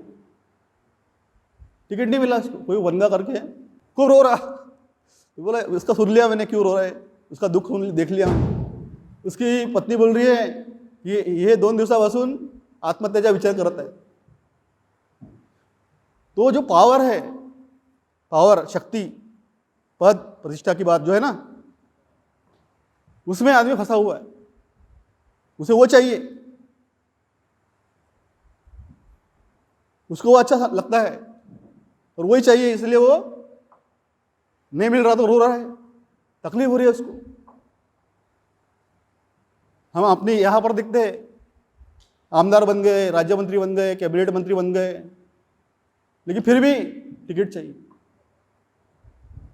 टिकट नहीं मिला उसको, कोई वंदा करके क्यों रो रहा? तो बोला उसका सुन लिया मैंने क्यों रो रहा है, उसका दुख देख लिया। उसकी पत्नी बोल रही है ये 2 दिवसापासून आत्महत्याचा विचार करत आहे। तो जो पावर है, पावर, शक्ति, पद, प्रतिष्ठा की बात जो है ना, उसमें आदमी फंसा हुआ है। उसे वो चाहिए, उसको वो अच्छा लगता है और वही चाहिए, इसलिए वो नहीं मिल रहा तो रो रहा है, तकलीफ हो रही है उसको। हम अपने यहाँ पर दिखते हैं, आमदार बन गए, राज्य मंत्री बन गए, कैबिनेट मंत्री बन गए, लेकिन फिर भी टिकट चाहिए।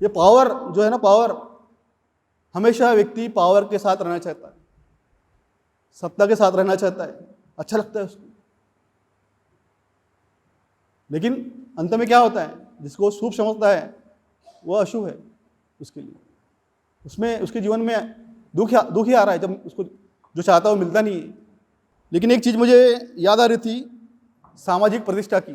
ये पावर जो है ना, पावर, हमेशा व्यक्ति पावर के साथ रहना चाहता है, सत्ता के साथ रहना चाहता है, अच्छा लगता है उसको। लेकिन अंत में क्या होता है? जिसको शुभ समझता है वो अशुभ है उसके लिए। उसमें उसके जीवन में दुख ही आ रहा है, जब उसको जो चाहता है वो मिलता नहीं है। लेकिन एक चीज़ मुझे याद आ रही थी, सामाजिक प्रतिष्ठा की।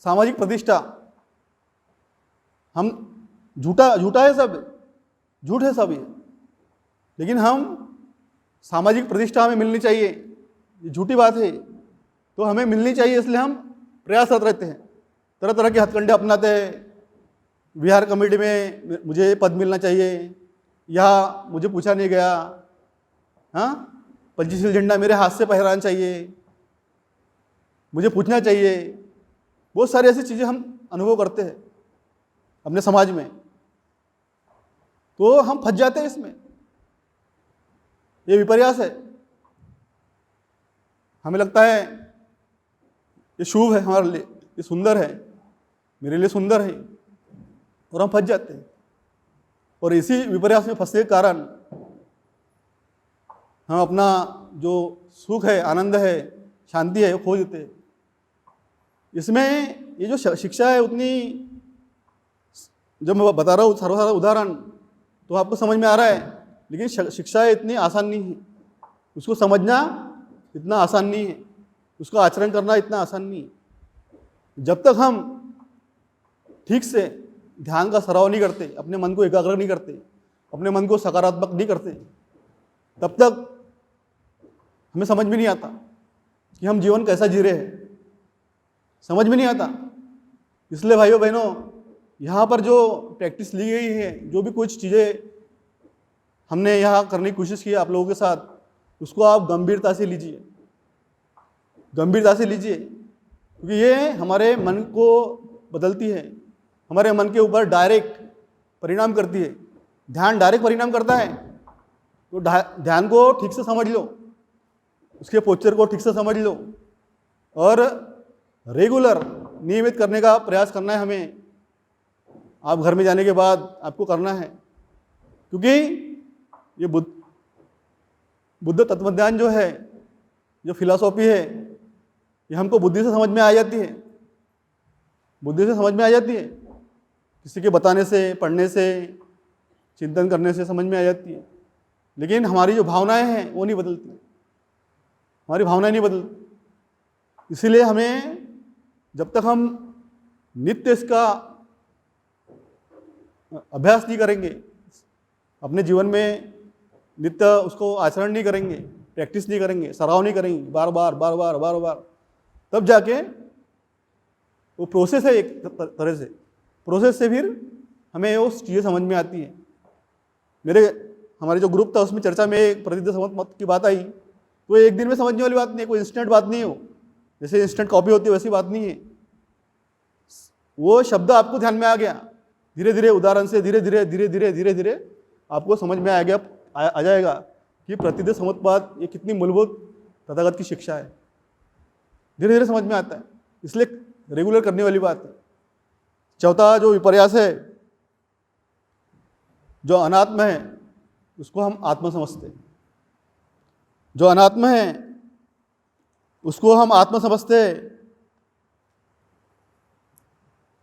सामाजिक प्रतिष्ठा, हम झूठा है सब, झूठ है सब ये, लेकिन हम सामाजिक प्रतिष्ठा हमें मिलनी चाहिए, ये झूठी बात है, तो हमें मिलनी चाहिए, इसलिए हम प्रयासरत रहते हैं, तरह तरह के हथकंडे अपनाते हैं। बिहार कमेटी में मुझे पद मिलना चाहिए, या मुझे पूछा नहीं गया, हाँ, पंचशील झंडा मेरे हाथ से फहराना चाहिए, मुझे पूछना चाहिए। बहुत सारी ऐसी चीज़ें हम अनुभव करते हैं अपने समाज में, तो हम फंस जाते हैं इसमें। ये विपर्यास है। हमें लगता है ये शुभ है हमारे लिए, ये सुंदर है, मेरे लिए सुंदर है, और हम फंस जाते हैं। और इसी विपर्यास में फंसने के कारण हम अपना जो सुख है, आनंद है, शांति है, वो खो देते हैं। इसमें ये जो शिक्षा है, उतनी, जब मैं बता रहा हूँ सारा उदाहरण तो आपको समझ में आ रहा है, लेकिन शिक्षा इतनी आसान नहीं है, उसको समझना इतना आसान नहीं है, उसका आचरण करना इतना आसान नहीं है। जब तक हम ठीक से ध्यान का सराव नहीं करते, अपने मन को एकाग्र नहीं करते, अपने मन को सकारात्मक नहीं करते, तब तक हमें समझ में नहीं आता कि हम जीवन कैसा जी रहे हैं, समझ में नहीं आता। इसलिए भाइयों बहनों, यहाँ पर जो प्रैक्टिस ली गई है, जो भी कुछ चीज़ें हमने यहाँ करने की कोशिश की आप लोगों के साथ, उसको आप गंभीरता से लीजिए, गंभीरता से लीजिए, क्योंकि ये हमारे मन को बदलती है, हमारे मन के ऊपर डायरेक्ट परिणाम करती है। ध्यान डायरेक्ट परिणाम करता है, तो ध्यान को ठीक से समझ लो, उसके पोस्चर को ठीक से समझ लो, और रेगुलर नियमित करने का प्रयास करना है हमें। आप घर में जाने के बाद आपको करना है, क्योंकि ये बुद्ध तत्वज्ञान जो है, जो फिलॉसफी है, ये हमको बुद्धि से समझ में आ जाती है, बुद्धि से समझ में आ जाती है, किसी के बताने से, पढ़ने से, चिंतन करने से समझ में आ जाती है। लेकिन हमारी जो भावनाएं हैं वो नहीं बदलती, हमारी भावनाएं नहीं बदलती। इसीलिए हमें, जब तक हम नित्य इसका अभ्यास नहीं करेंगे, अपने जीवन में नित्य उसको आचरण नहीं करेंगे, प्रैक्टिस नहीं करेंगे, सराव नहीं करेंगे, बार बार बार बार बार बार, तब जाके वो प्रोसेस है, एक तरह से प्रोसेस से फिर हमें वो चीज़ें समझ में आती हैं। हमारे जो ग्रुप था उसमें चर्चा में एक प्रतिदिन समझ मत की बात आई, तो एक दिन में समझने वाली बात नहीं है, कोई इंस्टेंट बात नहीं हो, जैसे इंस्टेंट कॉपी होती है वैसी बात नहीं है। वो शब्द आपको ध्यान में आ गया, धीरे धीरे उदाहरण से धीरे धीरे धीरे धीरे धीरे धीरे आपको समझ में आ जाएगा कि प्रतिदिन समुत्पाद ये कितनी मूलभूत तथागत की शिक्षा है। धीरे धीरे समझ में आता है, इसलिए रेगुलर करने वाली बात है। चौथा जो विपर्यास है, जो अनात्म है उसको हम आत्मा समझते हैं, जो अनात्म है उसको हम आत्मा समझते हैं।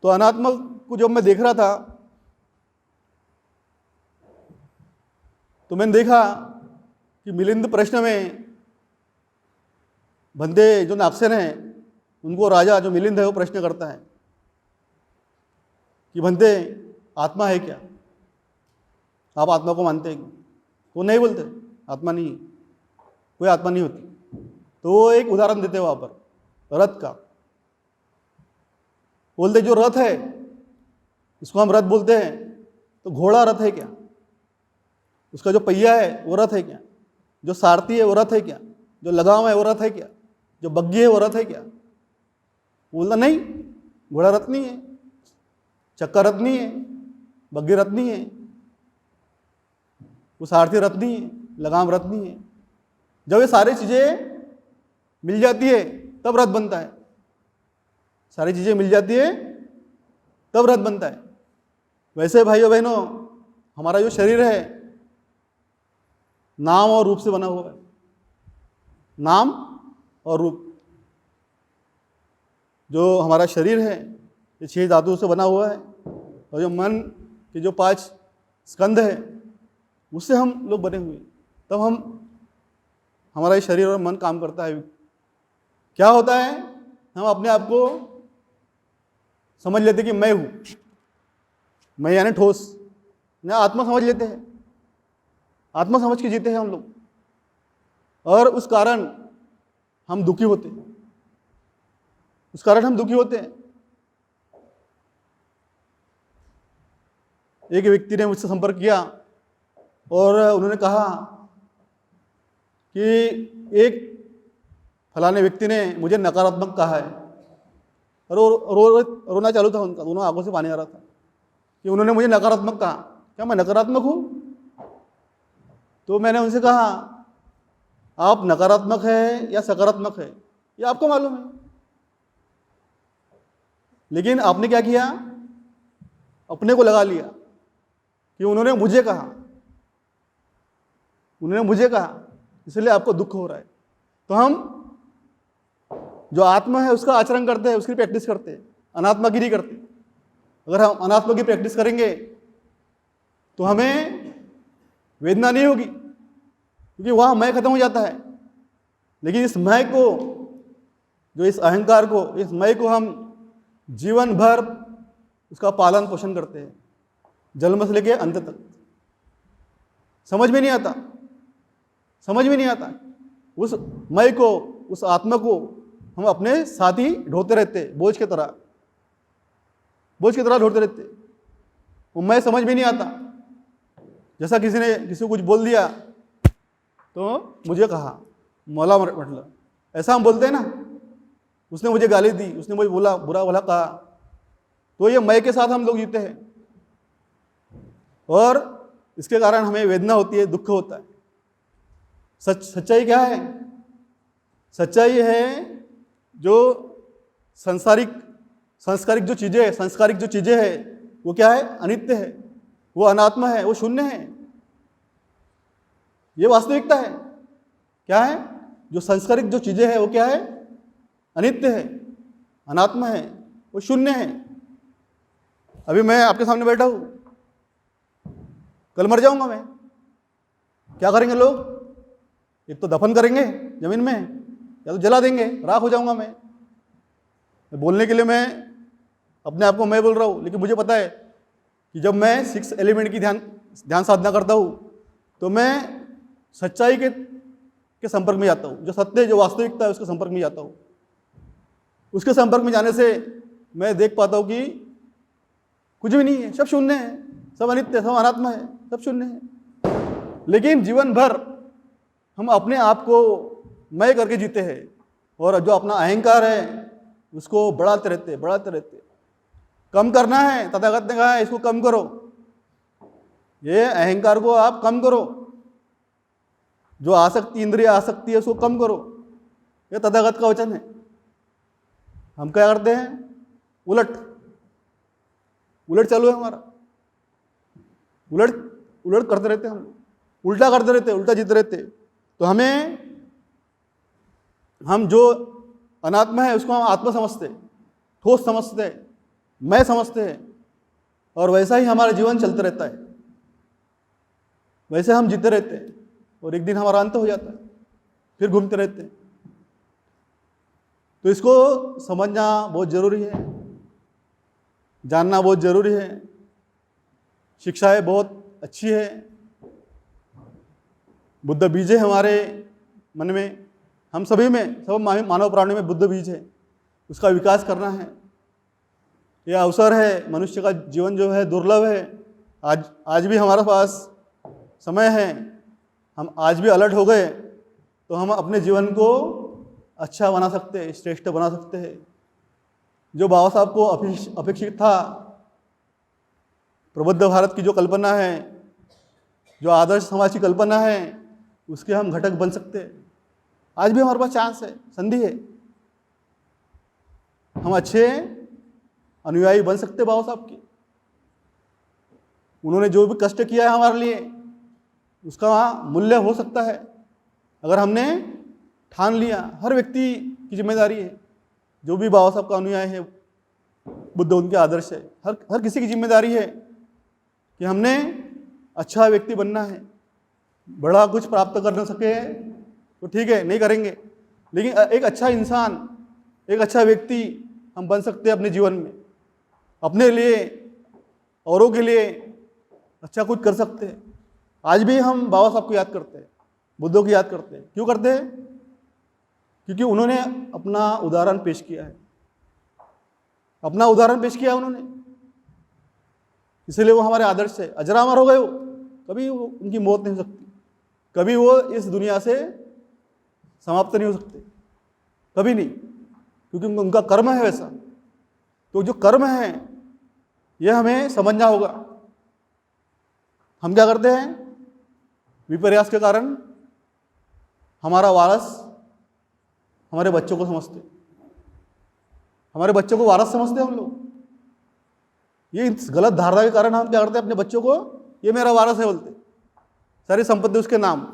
तो अनात्म को जब मैं देख रहा था तो मैंने देखा कि मिलिंद प्रश्न में बंदे जो नागसेन हैं उनको राजा जो मिलिंद है वो प्रश्न करता है कि बंदे आत्मा है क्या, आप आत्मा को मानते हैं क्या? वो नहीं बोलते आत्मा नहीं है, कोई आत्मा नहीं होती। तो वो एक उदाहरण देते हैं वहाँ पर रथ का, बोलते जो रथ है इसको हम रथ बोलते हैं, तो घोड़ा रथ है क्या, उसका जो पहिया है वो रथ है क्या, जो सारथी है वो रथ है क्या, जो लगाम है वो रथ है क्या, जो बग्घी है वो रथ है क्या? बोलता नहीं, घोड़ा रथ नहीं है, चक्का रथ नहीं है, बग्घी रथ नहीं है, वो सारथी रथ नहीं है, लगाम रथ नहीं है। जब ये सारी चीज़ें मिल जाती है तब रथ बनता है, सारी चीज़ें मिल जाती है तब रथ बनता है। वैसे भाइयों बहनों, हमारा जो शरीर है नाम और रूप से बना हुआ है, नाम और रूप। जो हमारा शरीर है ये 6 धातुओं से बना हुआ है, और जो मन के जो 5 स्कंध है उससे हम लोग बने हुए हैं। तब हमारा ये शरीर और मन काम करता है। क्या होता है, हम अपने आप को समझ लेते कि मैं हूँ, मैं यानी ठोस, ना आत्मा समझ लेते हैं, आत्मा समझ के जीते हैं हम लोग, और उस कारण हम दुखी होते हैं, उस कारण हम दुखी होते हैं। एक व्यक्ति ने मुझसे संपर्क किया और उन्होंने कहा कि एक फलाने व्यक्ति ने मुझे नकारात्मक कहा है, और रोना चालू था उनका, दोनों आंखों से पानी आ रहा था कि उन्होंने मुझे नकारात्मक कहा। क्या मैं नकारात्मक हूँ? तो मैंने उनसे कहा आप नकारात्मक है या सकारात्मक है ये आपको मालूम है, लेकिन आपने क्या किया, अपने को लगा लिया कि उन्होंने मुझे कहा, उन्होंने मुझे कहा, इसलिए आपको दुख हो रहा है। तो हम जो आत्मा है उसका आचरण करते हैं, उसकी प्रैक्टिस करते हैं, अनात्मा की नहीं करते। अगर हम अनात्मा की प्रैक्टिस करेंगे तो हमें वेदना नहीं होगी, क्योंकि वहाँ मैं खत्म हो जाता है। लेकिन इस मैं को, जो इस अहंकार को, इस मैं को हम जीवन भर उसका पालन पोषण करते हैं, जन्म से लेके अंत तक। समझ में नहीं आता, समझ में नहीं आता। उस मैं को, उस आत्मा को हम अपने साथ ही ढोते रहते, बोझ की तरह, बोझ की तरह ढोते रहते। वो मैं समझ में नहीं आता। जैसा किसी ने किसी को कुछ बोल दिया तो मुझे कहा, मौला मतलब ऐसा हम बोलते हैं ना, उसने मुझे गाली दी, उसने मुझे बोला, बुरा भला कहा, तो ये मैं के साथ हम लोग जीते हैं, और इसके कारण हमें वेदना होती है, दुख होता है। सच्चाई क्या है? सच्चाई है जो संस्कारिक जो चीज़ें है, संस्कारिक जो चीज़ें हैं वो क्या है? अनित्य है, वो अनात्मा है, वो शून्य है। ये वास्तविकता है। क्या है? जो संस्कारिक जो चीज़ें हैं वो क्या है? अनित्य है, अनात्मा है, वो शून्य है। अभी मैं आपके सामने बैठा हूँ, कल मर जाऊंगा मैं, क्या करेंगे लोग? एक तो दफन करेंगे जमीन में, या तो जला देंगे, राख हो जाऊंगा मैं। बोलने के लिए मैं अपने आप को मैं बोल रहा हूँ, लेकिन मुझे पता है कि जब मैं 6 एलिमेंट की ध्यान साधना करता हूँ तो मैं सच्चाई के संपर्क में जाता हूँ, जो सत्य जो वास्तविकता है उसके संपर्क में जाता हूँ। उसके संपर्क में जाने से मैं देख पाता हूँ कि कुछ भी नहीं है, सब शून्य है, सब अनित्य, सब अनात्मा है, सब शून्य है। लेकिन जीवन भर हम अपने आप को मैं करके जीते हैं और जो अपना अहंकार है उसको बढ़ाते रहते। कम करना है, तथागत ने कहा है इसको कम करो, ये अहंकार को आप कम करो, जो आसक्ति इंद्रिय आसक्ति है उसको कम करो, ये तथागत का वचन है। हम क्या करते हैं? उलट चालू है हमारा, उलट करते रहते हम, उल्टा करते रहते, उल्टा जीते रहते। तो हम जो अनात्मा है उसको हम आत्मा समझते, ठोस समझते, मैं समझते हैं, और वैसा ही हमारा जीवन चलता रहता है, वैसे हम जीते रहते हैं और एक दिन हमारा अंत हो जाता है, फिर घूमते रहते हैं। तो इसको समझना बहुत जरूरी है, जानना बहुत जरूरी है। शिक्षाएं बहुत अच्छी है, बुद्ध बीज है हमारे मन में, हम सभी में, सब मानव प्राणी में बुद्ध बीज है, उसका विकास करना है। यह अवसर है, मनुष्य का जीवन जो है दुर्लभ है। आज भी हमारे पास समय है, हम आज भी अलर्ट हो गए तो हम अपने जीवन को अच्छा बना सकते हैं, श्रेष्ठ बना सकते हैं। जो बाबा साहब को अपेक्षित था, प्रबुद्ध भारत की जो कल्पना है, जो आदर्श समाज की कल्पना है, उसके हम घटक बन सकते हैं। आज भी हमारे पास चांस है, संधि है, हम अच्छे अनुयायी बन सकते बाबा साहब की। उन्होंने जो भी कष्ट किया है हमारे लिए, उसका मूल्य हो सकता है अगर हमने ठान लिया। हर व्यक्ति की जिम्मेदारी है, जो भी बाबा साहब का अनुयायी है, बुद्ध उनके आदर्श है, हर किसी की जिम्मेदारी है कि हमने अच्छा व्यक्ति बनना है। बड़ा कुछ प्राप्त कर न सके तो ठीक है, नहीं करेंगे, लेकिन एक अच्छा इंसान, एक अच्छा व्यक्ति हम बन सकते हैं अपने जीवन में, अपने लिए, औरों के लिए अच्छा कुछ कर सकते हैं। आज भी हम बाबा साहब को याद करते हैं, बुद्धों की याद करते हैं। क्यों करते हैं? क्योंकि उन्होंने अपना उदाहरण पेश किया है, अपना उदाहरण पेश किया उन्होंने, इसलिए वो हमारे आदर्श है। अजरामर हो गए वो, कभी उनकी मौत नहीं हो सकती, कभी वो इस दुनिया से समाप्त नहीं हो सकते, कभी नहीं, क्योंकि उनका कर्म है वैसा। तो जो कर्म है यह हमें समझना होगा। हम क्या करते हैं? विपर्यास के कारण हमारा वारस हमारे बच्चों को समझते, हमारे बच्चों को वारस समझते हम लोग। ये इस गलत धारणा के कारण हम क्या करते हैं? अपने बच्चों को ये मेरा वारस है बोलते, सारी संपत्ति उसके नाम।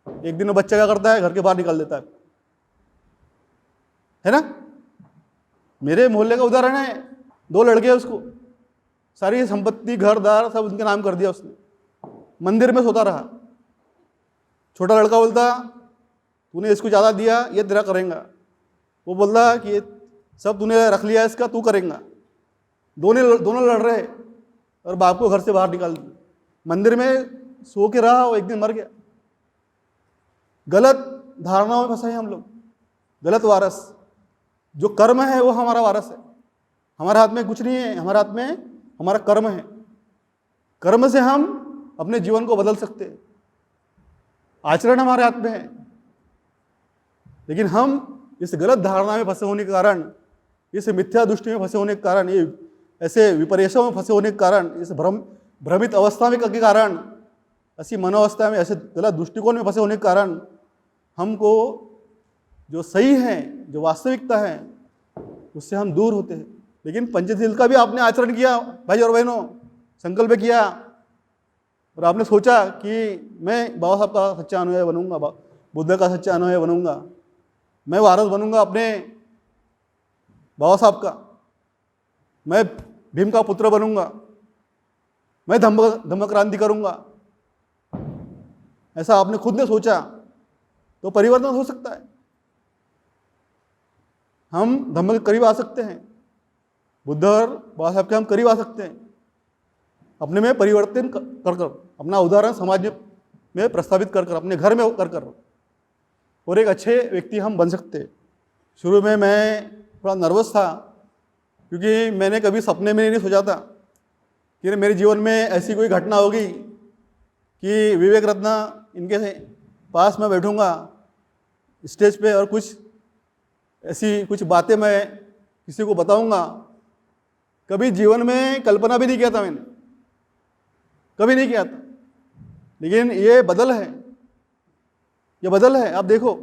एक दिन वो बच्चा क्या करता है? घर के बाहर निकाल देता है ना। मेरे मोहल्ले का उदाहरण है, 2 लड़के हैं, उसको सारी संपत्ति, घर दार सब उनके नाम कर दिया उसने। मंदिर में सोता रहा। छोटा लड़का बोलता तूने इसको ज़्यादा दिया, ये तेरा करेगा। वो बोलता कि ये सब तूने रख लिया इसका, तू करेगा। दोनों लड़ रहे और बाप को घर से बाहर निकाल दिया। मंदिर में सो के रहा, वो एक दिन मर गया। गलत धारणाओं में फंसे हैं हम लोग, गलत वारस। जो कर्म है वो हमारा वारस है, हमारे हाथ में कुछ नहीं है, हमारे हाथ में हमारा कर्म है। कर्म से हम अपने जीवन को बदल सकते हैं। आचरण हमारे हाथ में है, लेकिन हम इस गलत धारणा में फंसे होने के कारण, इस मिथ्या दृष्टि में फंसे होने के कारण, ये ऐसे विपर्ययों में फंसे होने के कारण, इस भ्रमित अवस्था में के कारण, ऐसी मनोवस्था में, ऐसे गलत दृष्टिकोण में फंसे होने के कारण हमको जो सही है, जो वास्तविकता है, उससे हम दूर होते हैं। लेकिन पंचशील का भी आपने आचरण किया भाई और बहनों, संकल्प किया और आपने सोचा कि मैं बाबा साहब का सच्चा अनुयायी बनूंगा, बुद्ध का सच्चा अनुयायी बनूंगा, मैं वारस बनूंगा अपने बाबा साहब का, मैं भीम का पुत्र बनूंगा, मैं धम्म क्रांति करूंगा। ऐसा आपने खुद ने सोचा तो परिवर्तन हो सकता है। हम धम्म के करीब आ सकते हैं, बुद्ध और बाबा साहब के हम करीब आ सकते हैं। अपने में परिवर्तन कर कर, अपना उदाहरण समाज में प्रस्तावित कर कर, अपने घर में कर कर, और एक अच्छे व्यक्ति हम बन सकते हैं। शुरू में मैं थोड़ा नर्वस था, क्योंकि मैंने कभी सपने में नहीं सोचा था कि मेरे जीवन में ऐसी कोई घटना होगी कि विवेक रत्न इनके पास मैं बैठूंगा स्टेज पे और कुछ ऐसी कुछ बातें मैं किसी को बताऊंगा। कभी जीवन में कल्पना भी नहीं किया था मैंने, कभी नहीं किया था। लेकिन ये बदल है, ये बदल है। आप देखो,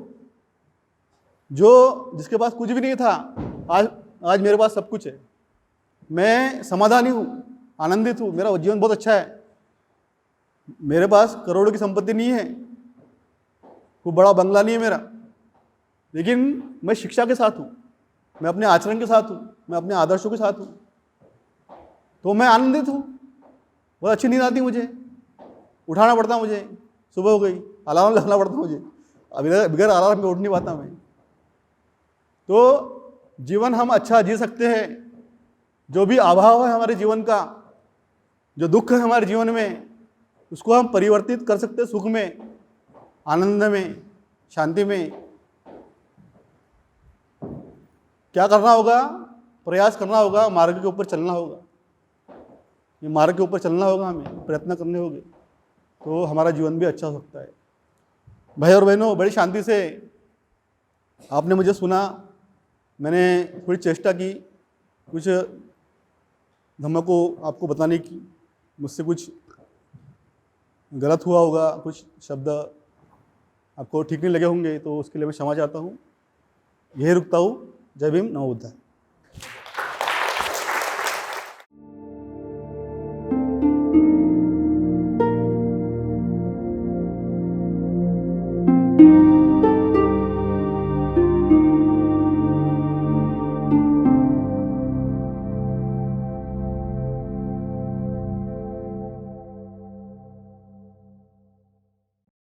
जो जिसके पास कुछ भी नहीं था, आज मेरे पास सब कुछ है। मैं समाधानी हूँ, आनंदित हूँ, मेरा जीवन बहुत अच्छा है। मेरे पास करोड़ों की संपत्ति नहीं है, कोई बड़ा बंगला नहीं है मेरा, लेकिन मैं शिक्षा के साथ हूँ, मैं अपने आचरण के साथ हूँ, मैं अपने आदर्शों के साथ हूँ, तो मैं आनंदित हूँ। बहुत अच्छी नींद आती मुझे, उठाना पड़ता मुझे, सुबह हो गई अलार्म लगाना पड़ता मुझे, अभी बगैर अलार्म में उठ नहीं पाता मैं। तो जीवन हम अच्छा जी सकते हैं। जो भी अभाव है हमारे जीवन का, जो दुख है हमारे जीवन में, उसको हम परिवर्तित कर सकते हैं सुख में, आनंद में, शांति में। क्या करना होगा? प्रयास करना होगा, मार्ग के ऊपर चलना होगा। ये मार्ग के ऊपर चलना होगा, हमें प्रयत्न करने होंगे, तो हमारा जीवन भी अच्छा हो सकता है। भाई और बहनों, बड़ी शांति से आपने मुझे सुना, मैंने थोड़ी चेष्टा की कुछ धम्म को आपको बताने की। मुझसे कुछ गलत हुआ होगा, कुछ शब्द आपको ठीक नहीं लगे होंगे, तो उसके लिए मैं क्षमा चाहता हूँ। यही रुकता हूँ। जय भीम, नमो बुद्धाय।